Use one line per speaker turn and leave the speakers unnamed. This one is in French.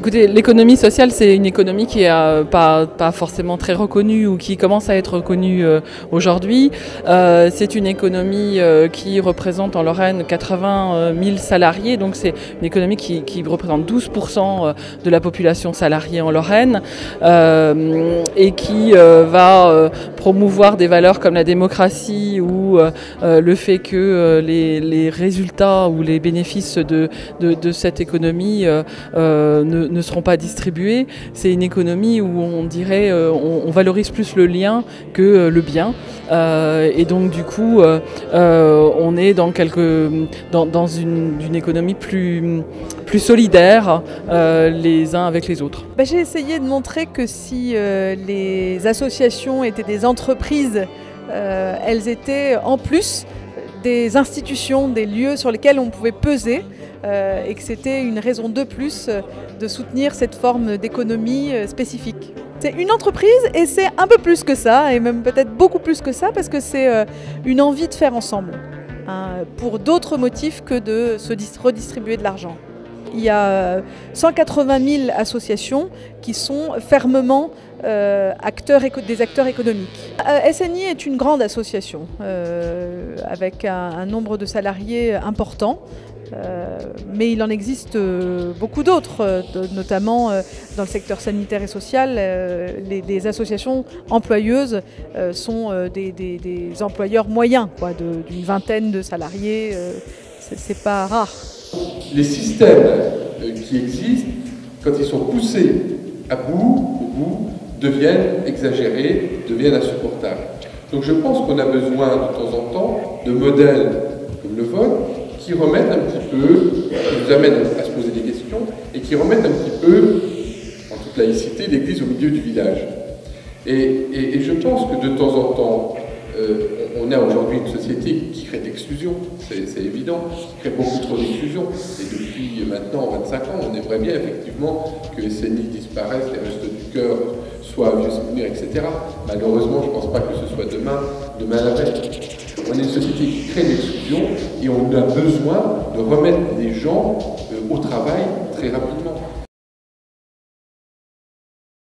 Écoutez, l'économie sociale, c'est une économie qui est pas forcément très reconnue ou qui commence à être reconnue aujourd'hui. C'est une économie qui représente en Lorraine 80 000 salariés, donc c'est une économie qui représente 12% de la population salariée en Lorraine et qui va promouvoir des valeurs comme la démocratie ou le fait que les résultats ou les bénéfices de cette économie ne seront pas distribués. C'est une économie où on dirait on valorise plus le lien que le bien. Et donc du coup on est dans une économie plus solidaire les uns avec les autres.
J'ai essayé de montrer que si les associations étaient des entreprises, elles étaient en plus des institutions, des lieux sur lesquels on pouvait peser et que c'était une raison de plus de soutenir cette forme d'économie spécifique. C'est une entreprise et c'est un peu plus que ça, et même peut-être beaucoup plus que ça, parce que c'est une envie de faire ensemble, hein, pour d'autres motifs que de se redistribuer de l'argent. Il y a 180 000 associations qui sont fermement des acteurs économiques. SNI est une grande association avec un nombre de salariés important. Mais il en existe beaucoup d'autres, notamment dans le secteur sanitaire et social. Les associations employeuses sont des employeurs moyens, d'une vingtaine de salariés. C'est pas rare.
Les systèmes qui existent, quand ils sont poussés au bout, deviennent exagérés, deviennent insupportables. Donc je pense qu'on a besoin de temps en temps de modèles comme le vôtre, qui remettent un petit peu, qui nous amènent à se poser des questions, et qui remettent un petit peu, en toute laïcité, l'église au milieu du village. Et je pense que de temps en temps, on a aujourd'hui une société qui crée de l'exclusion, c'est évident, qui crée beaucoup trop d'exclusion. Et depuis maintenant 25 ans, on aimerait bien effectivement que les SNI disparaissent, les restos du cœur soient vieux souvenirs, etc. Malheureusement, je ne pense pas que ce soit demain la veille. On est une société qui crée de l'exclusion et on a besoin de remettre les gens au travail très rapidement.